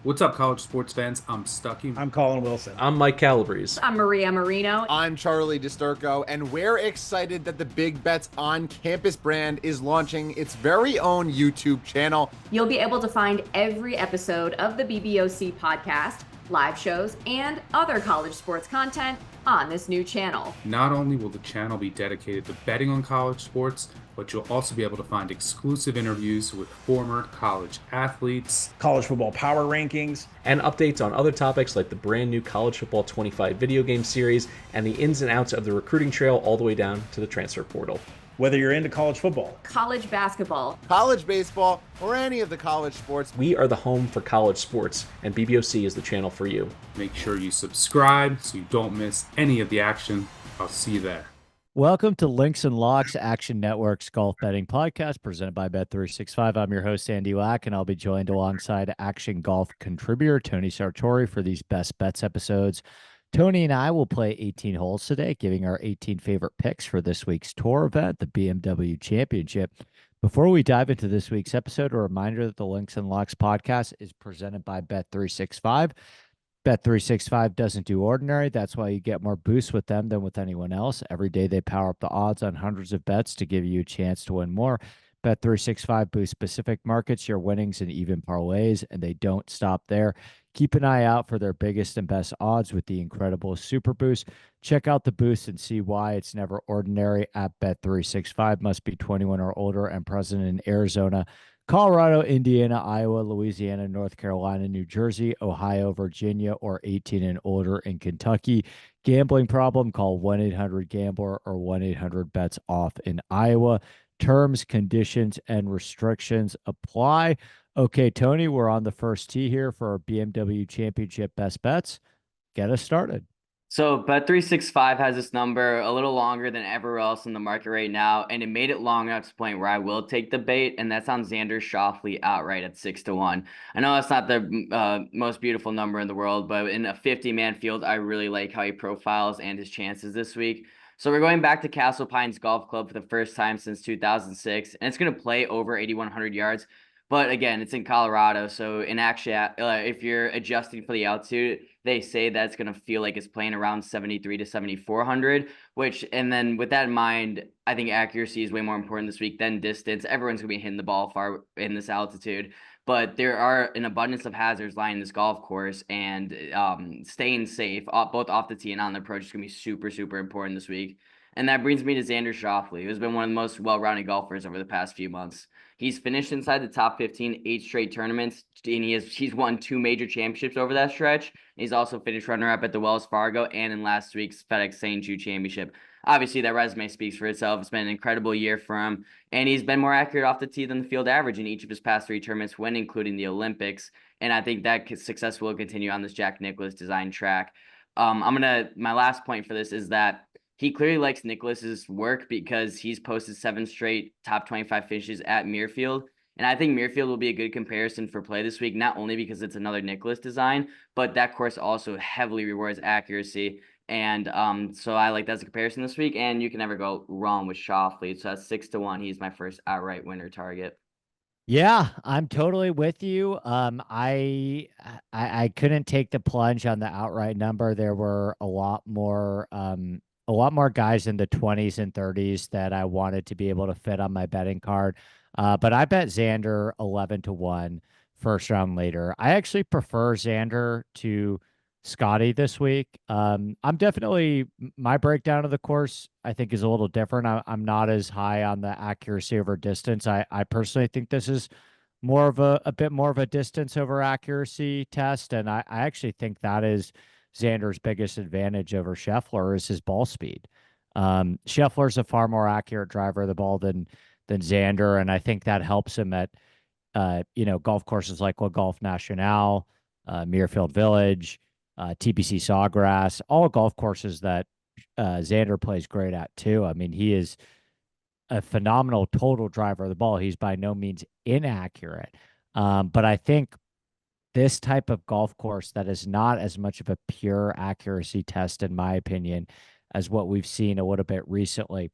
What's up, college sports fans? I'm Stucky. I'm Colin Wilson. I'm Mike Calabrese. I'm Maria Marino. I'm Charlie DiSturco, and we're excited that the Big Bets on Campus brand is launching its very own YouTube channel. You'll be able to find every episode of the BBOC podcast, live shows, and other college sports content on this new channel. Not only will the channel be dedicated to betting on college sports, but you'll also be able to find exclusive interviews with former college athletes, college football power rankings, and updates on other topics like the brand new College Football 25 video game series and the ins and outs of the recruiting trail all the way down to the transfer portal. Whether you're into college football, college basketball, college baseball, or any of the college sports, we are the home for college sports, and BBOC is the channel for you. Make sure you subscribe so you don't miss any of the action. I'll see you there. Welcome to Links and Locks Action Network's golf betting podcast presented by Bet365. I'm your host, Andy Lack, and I'll be joined alongside Action Golf contributor Tony Sartori for these Best Bets episodes. Tony and I will play 18 holes today, giving our 18 favorite picks for this week's tour event, the BMW Championship. Before we dive into this week's episode, a reminder that the Links and Locks podcast is presented by Bet365. Bet365 doesn't do ordinary. That's why you get more boosts with them than with anyone else. Every day they power up the odds on hundreds of bets to give you a chance to win more. Bet365 boosts specific markets, your winnings, and even parlays, and they don't stop there. Keep an eye out for their biggest and best odds with the incredible Super Boost. Check out the boost and see why it's never ordinary at Bet365. Must be 21 or older and present in Arizona, Colorado, Indiana, Iowa, Louisiana, North Carolina, New Jersey, Ohio, Virginia, or 18 and older in Kentucky. Gambling problem? Call 1-800-GAMBLER or 1-800-BETS-OFF in Iowa. Terms, conditions, and restrictions apply. Okay, Tony, we're on the first tee here for our BMW Championship Best Bets. Get us started. So Bet365 has this number a little longer than everywhere else in the market right now, and it made it long enough to the point where I will take the bait, and that's on Xander Schauffele outright at 6-1. I know that's not the most beautiful number in the world, but in a 50-man field, I really like how he profiles and his chances this week. So we're going back to Castle Pines Golf Club for the first time since 2006, and it's going to play over 8,100 yards. But again, it's in Colorado, so in actually, if you're adjusting for the altitude, they say that it's going to feel like it's playing around 73 to 7,400, and then with that in mind, I think accuracy is way more important this week than distance. Everyone's going to be hitting the ball far in this altitude, but there are an abundance of hazards lying in this golf course, and staying safe, both off the tee and on the approach, is going to be super, super important this week. And that brings me to Xander Schauffele, who's been one of the most well-rounded golfers over the past few months. He's finished inside the top 15, 8 straight tournaments, and he's won 2 major championships over that stretch. He's also finished runner-up at the Wells Fargo and in last week's FedEx St. Jude Championship. Obviously, that resume speaks for itself. It's been an incredible year for him, and he's been more accurate off the tee than the field average in each of his past 3 tournaments, when including the Olympics. And I think that success will continue on this Jack Nicklaus design track. My last point for this is that he clearly likes Nicklaus's work because he's posted 7 straight top 25 finishes at Muirfield. And I think Muirfield will be a good comparison for play this week, not only because it's another Nicklaus design, but that course also heavily rewards accuracy. And so I like that as a comparison this week, and you can never go wrong with Schauffele. So that's 6-1. He's my first outright winner target. Yeah, I'm totally with you. I couldn't take the plunge on the outright number. There were a lot more guys in the 20s and 30s that I wanted to be able to fit on my betting card. But I bet Xander 11-1 first round later. I actually prefer Xander to Scotty this week. I'm definitely, my breakdown of the course, I think, is a little different. I'm not as high on the accuracy over distance. I personally think this is more of a bit more of a distance over accuracy test. And I actually think that is Xander's biggest advantage over Scheffler is his ball speed. Scheffler's a far more accurate driver of the ball than Xander, and I think that helps him at golf courses like Le Golf National, Muirfield Village, TPC Sawgrass, all golf courses that Xander plays great at too. I mean, he is a phenomenal total driver of the ball. He's by no means inaccurate, but I think this type of golf course that is not as much of a pure accuracy test, in my opinion, as what we've seen a little bit recently.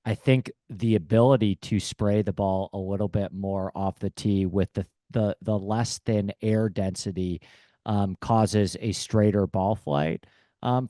I think the ability to spray the ball a little bit more off the tee with the the less thin air density causes a straighter ball flight.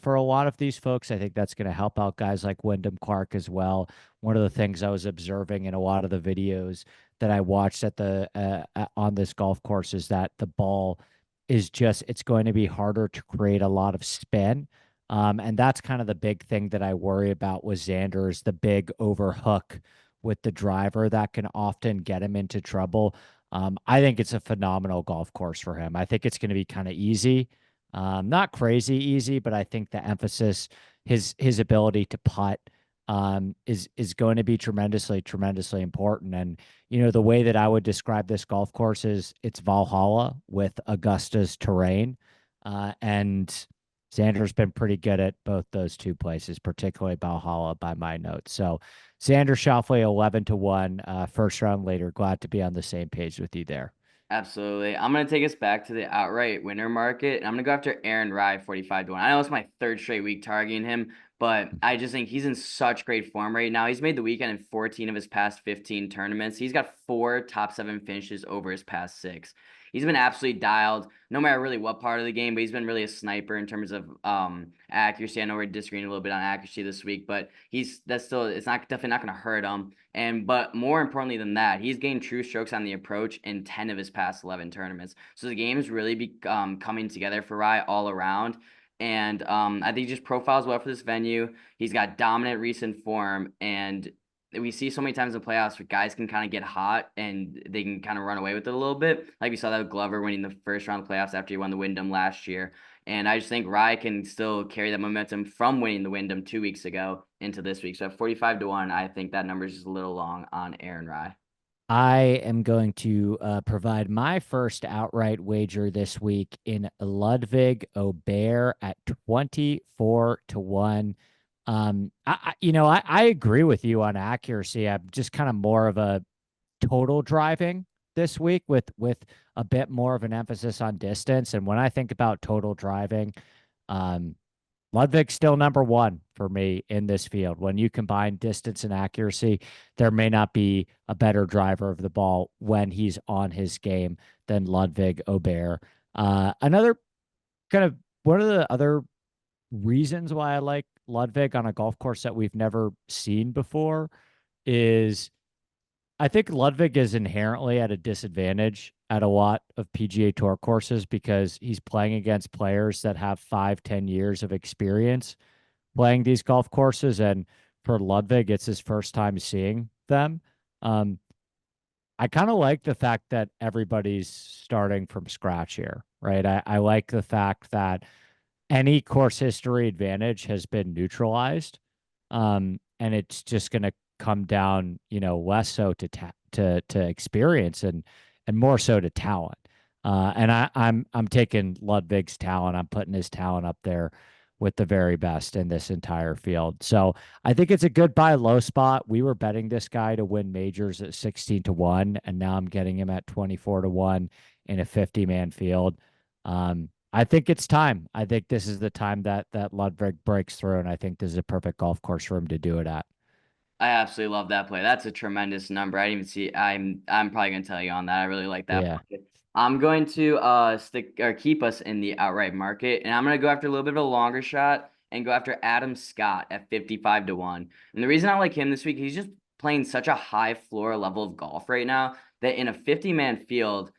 For a lot of these folks, I think that's going to help out guys like Wyndham Clark as well. One of the things I was observing in a lot of the videos that I watched at the on this golf course is that the ball is just, it's going to be harder to create a lot of spin. And that's kind of the big thing that I worry about with Xander is the big overhook with the driver that can often get him into trouble. I think it's a phenomenal golf course for him. I think it's going to be kind of easy. Not crazy easy, but I think the emphasis, his ability to putt, is going to be tremendously important. And the way that I would describe this golf course is it's Valhalla with Augusta's terrain, and Xander's been pretty good at both those two places, particularly Valhalla by my notes. So Xander Schauffele 11-1, first round later. Glad to be on the same page with you there. Absolutely. I'm going to take us back to the outright winner market, and I'm going to go after Aaron Rai 45-1. I know it's my third straight week targeting him, but I just think he's in such great form right now. He's made the weekend in 14 of his past 15 tournaments. He's got 4 top 7 finishes over his past 6. He's been absolutely dialed, no matter really what part of the game, but he's been really a sniper in terms of accuracy. I know we're disagreeing a little bit on accuracy this week, but it's definitely not going to hurt him. But more importantly than that, he's gained true strokes on the approach in 10 of his past 11 tournaments. So the game is really coming together for Rai all around. And I think he just profiles well for this venue. He's got dominant recent form, and we see so many times in the playoffs where guys can kind of get hot and they can kind of run away with it a little bit. Like we saw that with Glover winning the first round of the playoffs after he won the Wyndham last year. And I just think Rai can still carry that momentum from winning the Wyndham 2 weeks ago into this week. So at 45-1, I think that number is just a little long on Aaron Rai. I am going to provide my first outright wager this week in Ludvig Aberg at 24-1. I agree with you on accuracy. I'm just kind of more of a total driving this week with a bit more of an emphasis on distance. And when I think about total driving, Ludvig's still number one for me in this field. When you combine distance and accuracy, there may not be a better driver of the ball when he's on his game than Ludvig Aberg. Another kind of one of the other reasons why I like Ludvig on a golf course that we've never seen before is I think Ludvig is inherently at a disadvantage at a lot of PGA Tour courses because he's playing against players that have 5-10 years of experience playing these golf courses. And for Ludvig, it's his first time seeing them. I kind of like the fact that everybody's starting from scratch here, right? I like the fact that any course history advantage has been neutralized. And it's just going to come down, less so to experience and more so to talent. And I'm taking Ludvig's talent. I'm putting his talent up there with the very best in this entire field. So I think it's a good buy low spot. We were betting this guy to win majors at 16-1, and now I'm getting him at 24-1 in a 50-man field. I think it's time. I think this is the time that Ludvig breaks through, and I think this is a perfect golf course for him to do it at. I absolutely love that play. That's a tremendous number. I didn't even see. I'm probably gonna tell you on that. I really like that. Yeah. Market. I'm going to keep us in the outright market, and I'm gonna go after a little bit of a longer shot and go after Adam Scott at 55-1. And the reason I like him this week, he's just playing such a high floor level of golf right now that in a 50-man field.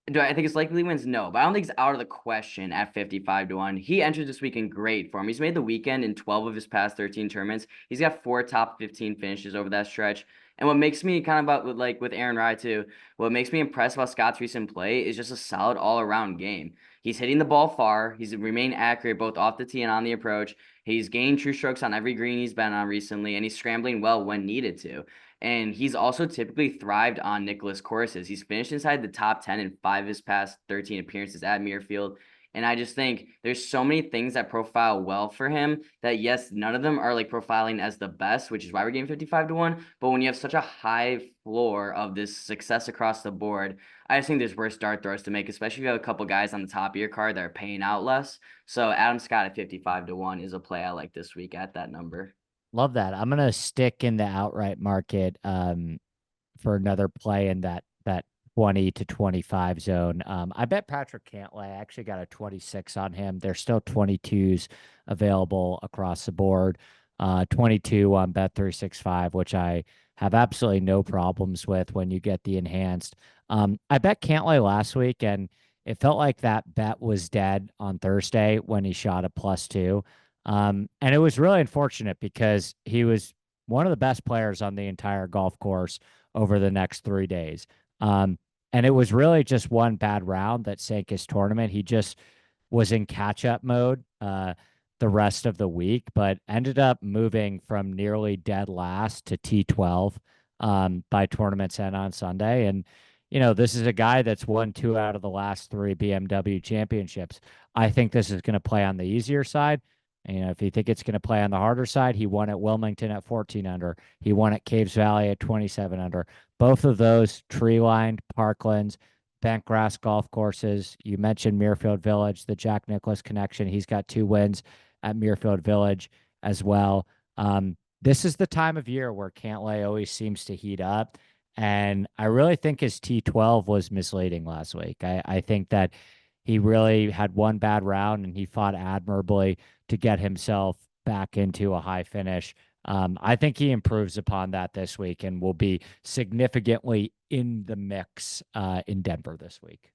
Do I think it's likely wins? No, but I don't think it's out of the question at 55-1. He entered this week in great form. He's made the weekend in 12 of his past 13 tournaments. He's got 4 top 15 finishes over that stretch. And what makes me kind of about with Aaron Rai too, what makes me impressed about Scott's recent play is just a solid all-around game. He's hitting the ball far. He's remained accurate both off the tee and on the approach. He's gained true strokes on every green he's been on recently, and he's scrambling well when needed to. And he's also typically thrived on Nicklaus courses. He's finished inside the top 10 in 5 of his past 13 appearances at Muirfield. And I just think there's so many things that profile well for him that, yes, none of them are like profiling as the best, which is why we're getting 55-1. But when you have such a high floor of this success across the board, I just think there's worse dart throws to make, especially if you have a couple guys on the top of your card that are paying out less. So Adam Scott at 55-1 is a play I like this week at that number. Love that. I'm going to stick in the outright market for another play in that 20 to 25 zone. I bet Patrick Cantlay. I actually got a 26 on him. There's still 22s available across the board. 22 on Bet365, which I have absolutely no problems with when you get the enhanced. I bet Cantlay last week, and it felt like that bet was dead on Thursday when he shot a +2. And it was really unfortunate because he was one of the best players on the entire golf course over the next 3 days. And it was really just one bad round that sank his tournament. He just was in catch-up mode the rest of the week, but ended up moving from nearly dead last to T12 by tournament's end on Sunday. And, this is a guy that's won 2 out of the last 3 BMW championships. I think this is going to play on the easier side. And, if you think it's going to play on the harder side, he won at Wilmington at 14 under. He won at Caves Valley at 27 under. Both of those tree-lined parklands, bent grass golf courses. You mentioned Muirfield Village, the Jack Nicklaus connection. He's got 2 wins at Muirfield Village as well. This is the time of year where Cantlay always seems to heat up. And I really think his T12 was misleading last week. I think that he really had one bad round and he fought admirably to get himself back into a high finish. I think he improves upon that this week and will be significantly in the mix in Denver this week.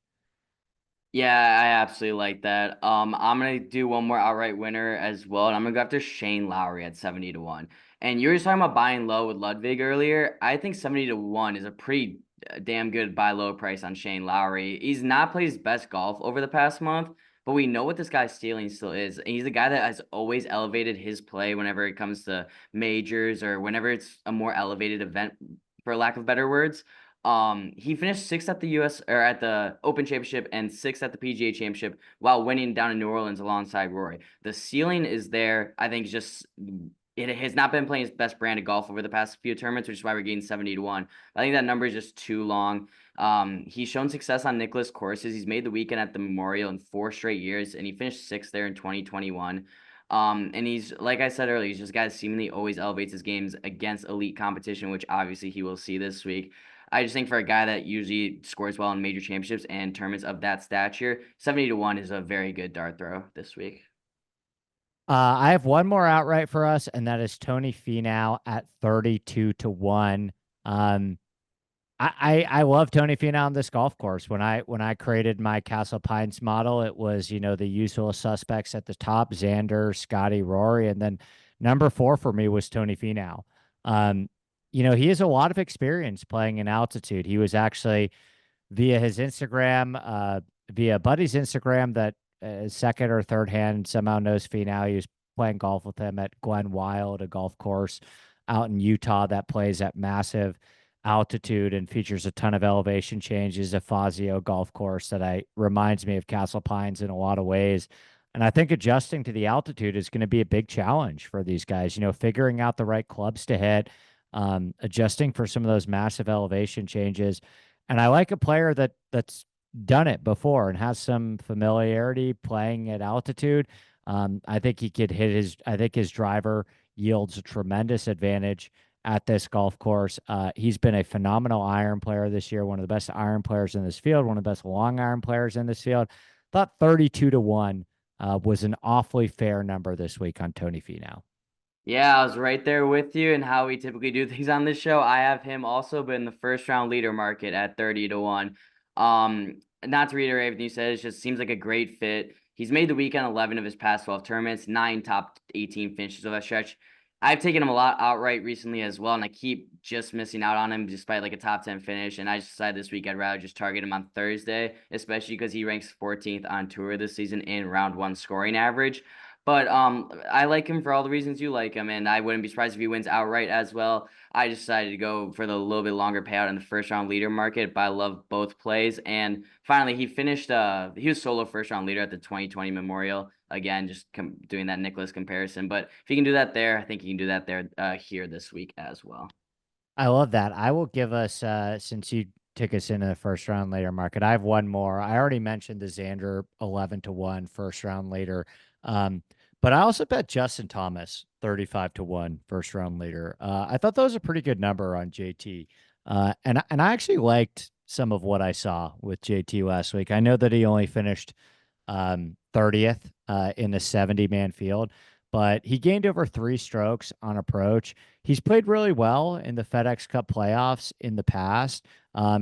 Yeah, I absolutely like that. I'm gonna do one more outright winner as well, and I'm gonna go after Shane Lowry at 70 to 1. And you were just talking about buying low with Ludvig earlier. I think 70 to 1 is a pretty damn good buy low price on Shane Lowry. He's not played his best golf over the past month, but we know what this guy's ceiling still is. And he's a guy that has always elevated his play whenever it comes to majors or whenever it's a more elevated event, for lack of better words. He finished 6th at the US or at the Open Championship and 6th at the PGA Championship while winning down in New Orleans alongside Rory. The ceiling is there. I think just it has not been playing his best brand of golf over the past few tournaments, which is why we're getting 70 to 1. I think that number is just too long. He's shown success on Nicklaus courses. He's made the weekend at the Memorial in 4 straight years, and he finished 6th there in 2021. And he's, like I said earlier, he's just a guy that seemingly always elevates his games against elite competition, which obviously he will see this week. I just think for a guy that usually scores well in major championships and tournaments of that stature, 70 to 1 is a very good dart throw this week. I have one more outright for us, and that is Tony Finau at 32 to 1. I love Tony Finau on this golf course. When I created my Castle Pines model, it was, the usual suspects at the top, Xander, Scotty, Rory, and then number 4 for me was Tony Finau. He has a lot of experience playing in altitude. He was actually via his Instagram, via Buddy's Instagram, that second or third hand somehow knows Finau. He was playing golf with him at Glen Wild, a golf course out in Utah that plays at massive altitude and features a ton of elevation changes. A Fazio golf course that reminds me of Castle Pines in a lot of ways. And I think adjusting to the altitude is going to be a big challenge for these guys. Figuring out the right clubs to hit, adjusting for some of those massive elevation changes. And I like a player that's done it before and has some familiarity playing at altitude. I think he could hit I think his driver yields a tremendous advantage at this golf course. He's been a phenomenal iron player this year, one of the best iron players in this field, one of the best long iron players in this field. Thought 32 to 1 was an awfully fair number this week on Tony Finau. Yeah, I was right there with you and how we typically do things on this show. I have him also been in the first round leader market at 30 to 1. Not to reiterate everything you said, it just seems like a great fit. He's made the weekend 11 of his past 12 tournaments, 9 top 18 finishes of that stretch. I've taken him a lot outright recently as well, and I keep just missing out on him despite like a top 10 finish. And I just decided this week I'd rather just target him on Thursday, especially because he ranks 14th on tour this season in round 1 scoring average. But I like him for all the reasons you like him, and I wouldn't be surprised if he wins outright as well. I just decided to go for the little bit longer payout in the first round leader market, but I love both plays. And finally, he finished, he was solo first round leader at the 2020 Memorial. Again, just doing that Nicklaus comparison. But if he can do that there, I think he can do that there here this week as well. I love that. I will give us, since you took us into the first round later market, I have one more. I already mentioned the Xander 11 to 1 first round later. But I also bet Justin Thomas 35 to 1 first round leader. I thought that was a pretty good number on JT. And I actually liked some of what I saw with JT last week. I know that he only finished 30th in a 70-man field, but he gained over 3 strokes on approach. He's played really well in the FedEx Cup playoffs in the past.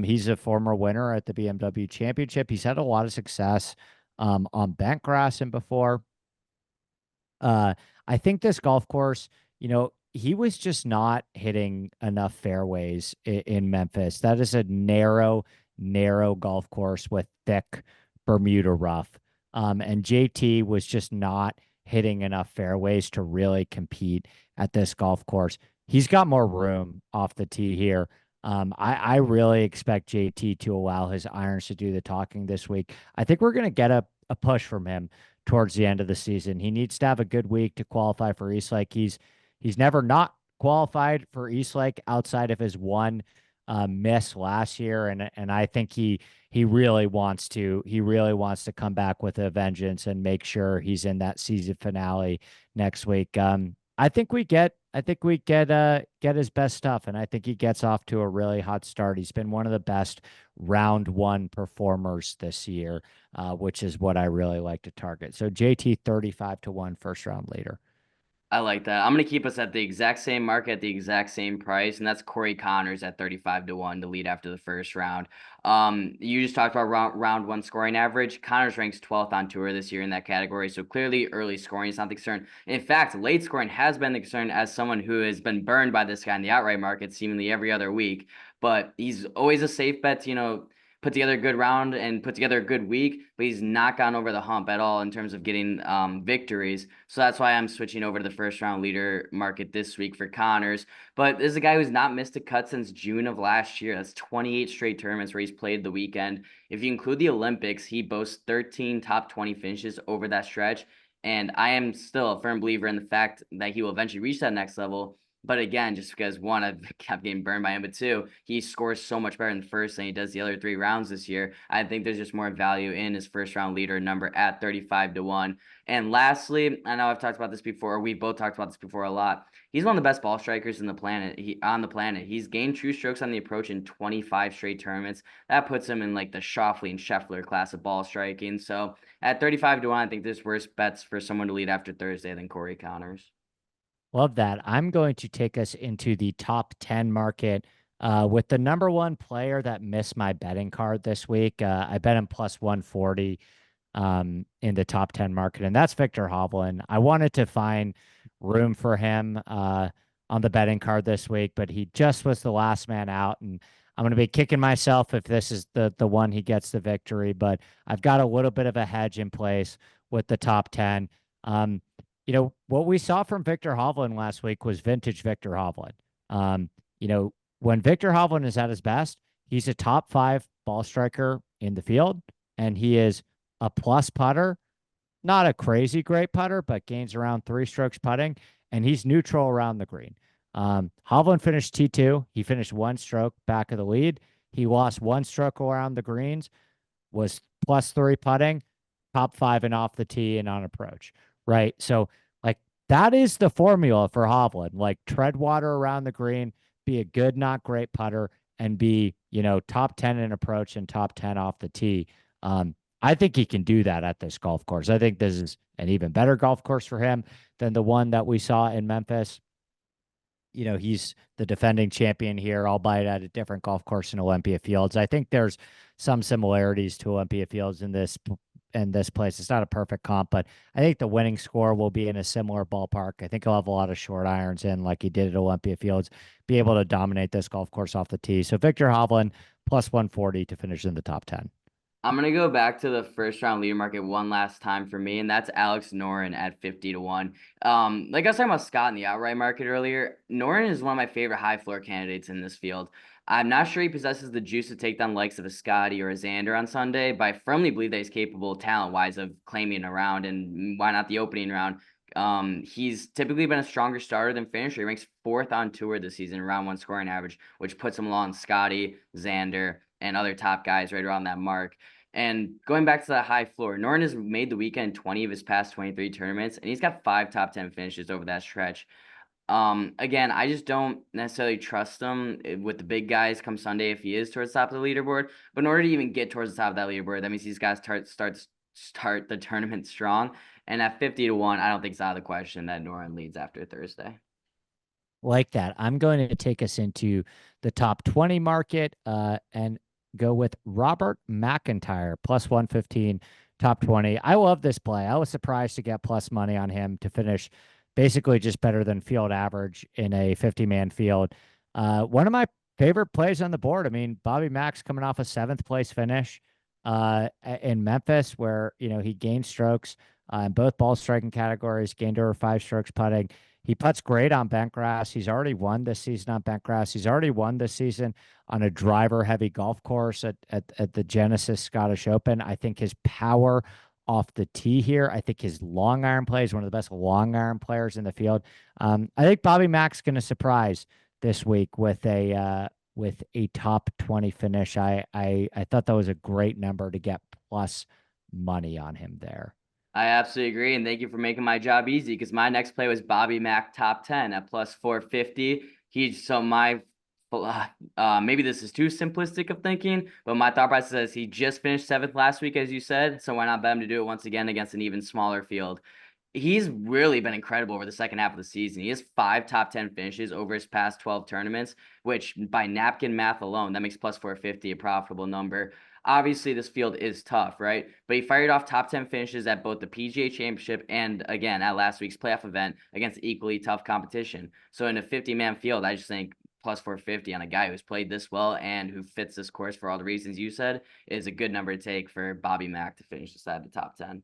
He's a former winner at the BMW Championship. He's had a lot of success on bent grass and before. I think this golf course, he was just not hitting enough fairways in Memphis. That is a narrow golf course with thick Bermuda rough. And JT was just not hitting enough fairways to really compete at this golf course. He's got more room off the tee here. I really expect JT to allow his irons to do the talking this week. I think we're going to get a push from him towards the end of the season. He needs to have a good week to qualify for Eastlake. He's never not qualified for Eastlake outside of his one miss last year, and I think he really wants to come back with a vengeance and make sure he's in that season finale next week. I think we get his best stuff, and I think he gets off to a really hot start. He's been one of the best round 1 performers this year, which is what I really like to target. So JT 35-1 first round leader. I like that. I'm going to keep us at the exact same market at the exact same price, and that's Corey Connors at 35-1 to lead after the first round. You just talked about round 1 scoring average. Connors ranks 12th on tour this year in that category, so clearly early scoring is not the concern. In fact, late scoring has been the concern as someone who has been burned by this guy in the outright market seemingly every other week, but he's always a safe bet to, put together a good round and put together a good week, but he's not gone over the hump at all in terms of getting victories. So that's why I'm switching over to the first round leader market this week for Connors. But this is a guy who's not missed a cut since June of last year. That's 28 straight tournaments where he's played the weekend. If you include the Olympics, he boasts 13 top 20 finishes over that stretch. And I am still a firm believer in the fact that he will eventually reach that next level. But again, just because 1, I've kept getting burned by him, but 2, he scores so much better in the first than he does the other 3 rounds this year. I think there's just more value in his first round leader number at 35-1. And lastly, I know I've talked about this before. We've both talked about this before a lot. He's one of the best ball strikers on the planet. He's gained true strokes on the approach in 25 straight tournaments. That puts him in like the Schauffele and Scheffler class of ball striking. So at 35-1, I think there's worse bets for someone to lead after Thursday than Corey Connors. Love that. I'm going to take us into the top 10 market with the number 1 player that missed my betting card this week. I bet him plus 140 in the top 10 market, and that's Viktor Hovland. I wanted to find room for him on the betting card this week, but he just was the last man out, and I'm going to be kicking myself if this is the one he gets the victory, but I've got a little bit of a hedge in place with the top 10. What we saw from Viktor Hovland last week was vintage Viktor Hovland. When Viktor Hovland is at his best, he's a top 5 ball striker in the field, and he is a plus putter, not a crazy great putter, but gains around 3 strokes putting, and he's neutral around the green. Hovland finished T2. He finished 1 stroke back of the lead. He lost 1 stroke around the greens, was plus 3 putting, top 5 and off the tee and on approach. Right. So that is the formula for Hovland, tread water around the green, be a good, not great putter, and be, top 10 in approach and top 10 off the tee. I think he can do that at this golf course. I think this is an even better golf course for him than the one that we saw in Memphis. He's the defending champion here, albeit at a different golf course in Olympia Fields. I think there's some similarities to Olympia Fields in this place. It's not a perfect comp, but I think the winning score will be in a similar ballpark. I think he'll have a lot of short irons in like he did at Olympia Fields, be able to dominate this golf course off the tee. So Viktor Hovland plus 140 to finish in the top 10. I'm going to go back to the first round leader market one last time for me, and that's Alex Noren at 50-1. Like I was talking about Scott in the outright market earlier, Noren is one of my favorite high floor candidates in this field. I'm not sure he possesses the juice to take down likes of a Scotty or a Xander on Sunday, but I firmly believe that he's capable talent-wise of claiming a round, and why not the opening round? He's typically been a stronger starter than finisher. He ranks 4th on tour this season, round 1 scoring average, which puts him along Scotty, Xander, and other top guys right around that mark. And going back to the high floor, Noren has made the weekend 20 of his past 23 tournaments, and he's got 5 top 10 finishes over that stretch. Again, I just don't necessarily trust him with the big guys come Sunday if he is towards the top of the leaderboard. But in order to even get towards the top of that leaderboard, that means these guys start the tournament strong. And at 50-1, I don't think it's out of the question that Noren leads after Thursday. Like that. I'm going to take us into the top 20 market and go with Robert MacIntyre, plus 115, top 20. I love this play. I was surprised to get plus money on him to finish basically just better than field average in a 50-man field. One of my favorite plays on the board. I mean, Bobby Mack's coming off a 7th place finish in Memphis, where, you know, he gained strokes in both ball striking categories, gained over 5 strokes putting. He putts great on bent grass. He's already won this season on bent grass. He's already won this season on a driver-heavy golf course at the Genesis Scottish Open. I think his power off the tee here, I think his long iron play is one of the best long iron players in the field. I think Bobby Mack's going to surprise this week with a top 20 finish. I thought that was a great number to get plus money on him there. I absolutely agree, and thank you for making my job easy, because my next play was Bobby Mack top 10 at plus 450. Maybe this is too simplistic of thinking, but my thought process is he just finished 7th last week, as you said, so why not bet him to do it once again against an even smaller field? He's really been incredible over the second half of the season. He has 5 top 10 finishes over his past 12 tournaments, which by napkin math alone, that makes plus 450 a profitable number. Obviously, this field is tough, right? But he fired off top 10 finishes at both the PGA Championship and, again, at last week's playoff event against equally tough competition. So in a 50-man field, I just think plus 450 on a guy who's played this well and who fits this course for all the reasons you said is a good number to take for Bobby Mack to finish inside the top 10.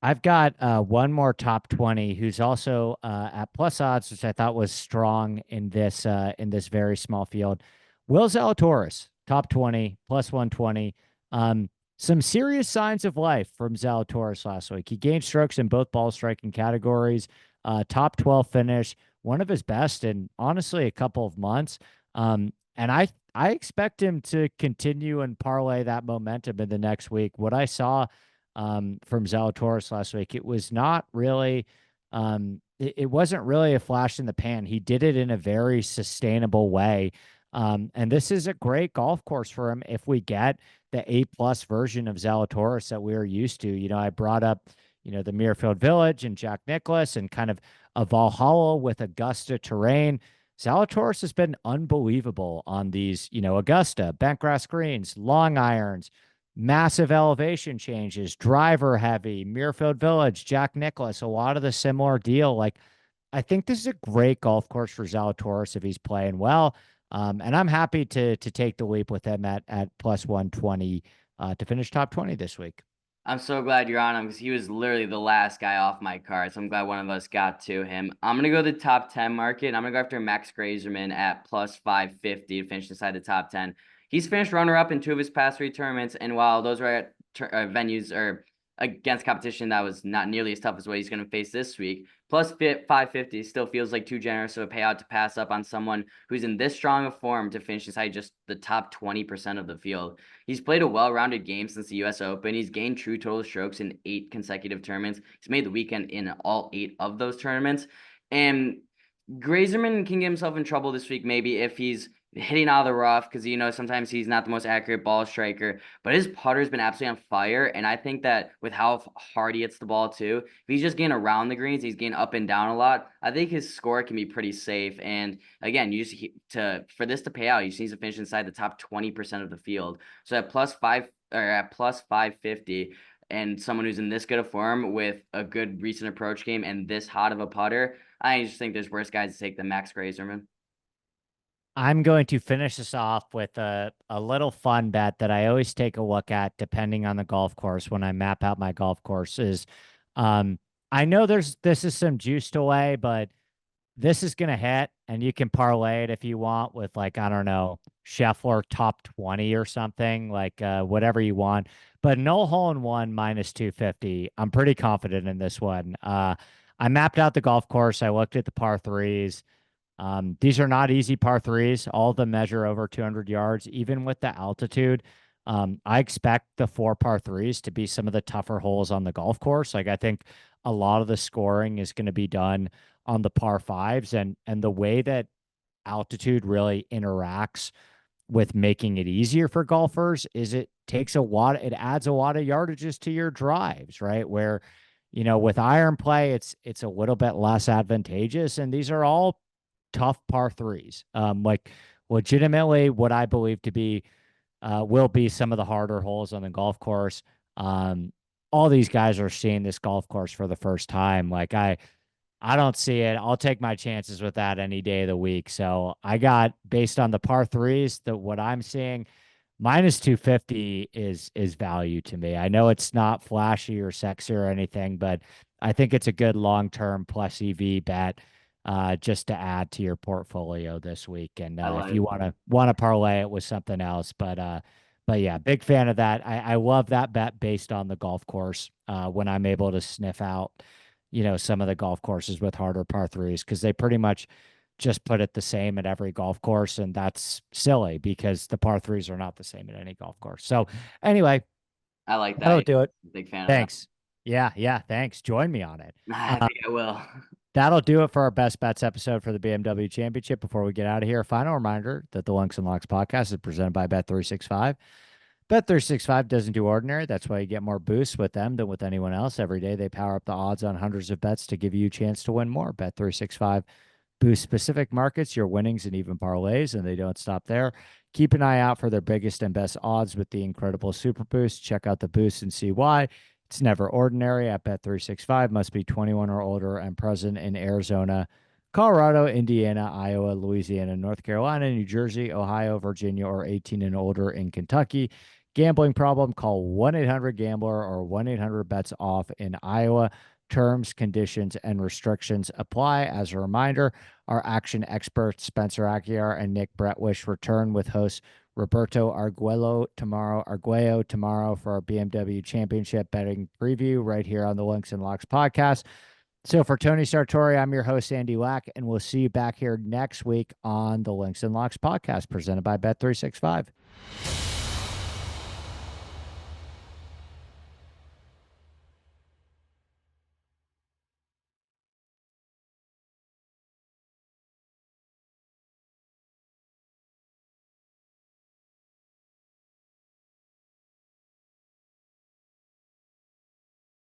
I've got one more top 20 who's also at plus odds, which I thought was strong in this very small field. Will Zalatoris, top 20, plus 120. Some serious signs of life from Zalatoris last week. He gained strokes in both ball striking categories, top 12 finish, one of his best in honestly a couple of months. And I expect him to continue and parlay that momentum in the next week. What I saw from Zalatoris last week, it was not really it wasn't really a flash in the pan. He did it in a very sustainable way. And this is a great golf course for him if we get the A+ version of Zalatoris that we are used to. You know, I brought up, you know, the Muirfield Village and Jack Nicklaus and kind of a Valhalla with Augusta terrain. Zalatoris has been unbelievable on these, you know, Augusta, bent grass greens, long irons, massive elevation changes, driver heavy, Muirfield Village, Jack Nicklaus, a lot of the similar deal. Like, I think this is a great golf course for Zalatoris if he's playing well. And I'm happy to take the leap with him at plus 120 to finish top 20 this week. I'm so glad you're on him, because he was literally the last guy off my card. So I'm glad one of us got to him. I'm going to go to the top 10 market. And I'm going to go after Max Greyserman at plus 550 to finish inside the top 10. He's finished runner-up in 2 of his past 3 tournaments. And while those were at venues or against competition that was not nearly as tough as what he's going to face this week, plus 550 still feels like too generous of a payout to pass up on someone who's in this strong of form to finish inside just the top 20% of the field. He's played a well-rounded game since the U.S. Open. He's gained true total strokes in 8 consecutive tournaments. He's made the weekend in all 8 of those tournaments. And Greyserman can get himself in trouble this week maybe if he's hitting out of the rough, because, you know, sometimes he's not the most accurate ball striker, but his putter's been absolutely on fire. And I think that with how hard he hits the ball too, if he's just getting around the greens, he's getting up and down a lot, I think his score can be pretty safe. And again, for this to pay out, you just need to finish inside the top 20% of the field. So at plus 550, and someone who's in this good of form with a good recent approach game and this hot of a putter, I just think there's worse guys to take than Max Greyserman. I'm going to finish this off with a little fun bet that I always take a look at depending on the golf course when I map out my golf courses. I know this is some juiced away, but this is going to hit, and you can parlay it if you want with, like, I don't know, Scheffler top 20 or something, like whatever you want. But no hole in one minus 250. I'm pretty confident in this one. I mapped out the golf course. I looked at the par threes. These are not easy par threes. All of them measure over 200 yards, even with the altitude. I expect the 4 par threes to be some of the tougher holes on the golf course. Like, I think a lot of the scoring is going to be done on the par fives, and the way that altitude really interacts with making it easier for golfers is it adds a lot of yardages to your drives, right? Where, with iron play, it's a little bit less advantageous. And these are all tough par threes. Like legitimately what I believe to be, will be some of the harder holes on the golf course. All these guys are seeing this golf course for the first time. Like I don't see it. I'll take my chances with that any day of the week. So I got, based on the par threes, what I'm seeing, minus 250 is value to me. I know it's not flashy or sexy or anything, but I think it's a good long-term plus EV bet, just to add to your portfolio this week. And if you want to parlay it with something else, but yeah, big fan of that. I love that bet based on the golf course. When I'm able to sniff out, some of the golf courses with harder par threes, because they pretty much just put it the same at every golf course. And that's silly because the par threes are not the same at any golf course. So anyway, I like that. that'll do it. Big fan Thanks. Yeah. Thanks. Join me on it. of that. I think I will. That'll do it for our best bets episode for the BMW Championship. Before we get out of here, a final reminder that the Links and Locks podcast is presented by Bet365. Bet365 doesn't do ordinary. That's why you get more boosts with them than with anyone else. Every day they power up the odds on hundreds of bets to give you a chance to win more. Bet365 boosts specific markets, your winnings, and even parlays, and they don't stop there. Keep an eye out for their biggest and best odds with the incredible Super Boost. Check out the boost and see why. It's never ordinary at Bet365. Must be 21 or older and present in Arizona, Colorado, Indiana, Iowa, Louisiana, North Carolina, New Jersey, Ohio, Virginia, or 18 and older in Kentucky. Gambling problem? Call 1-800-GAMBLER or 1-800-BETS-OFF in Iowa. Terms, conditions, and restrictions apply. As a reminder, our action experts Spencer Aguiar and Nick Bretwish return with host Roberto Arguello tomorrow for our BMW Championship betting preview right here on the Links and Locks podcast. So for Tony Sartori, I'm your host, Andy Lack, and we'll see you back here next week on the Links and Locks podcast presented by Bet365.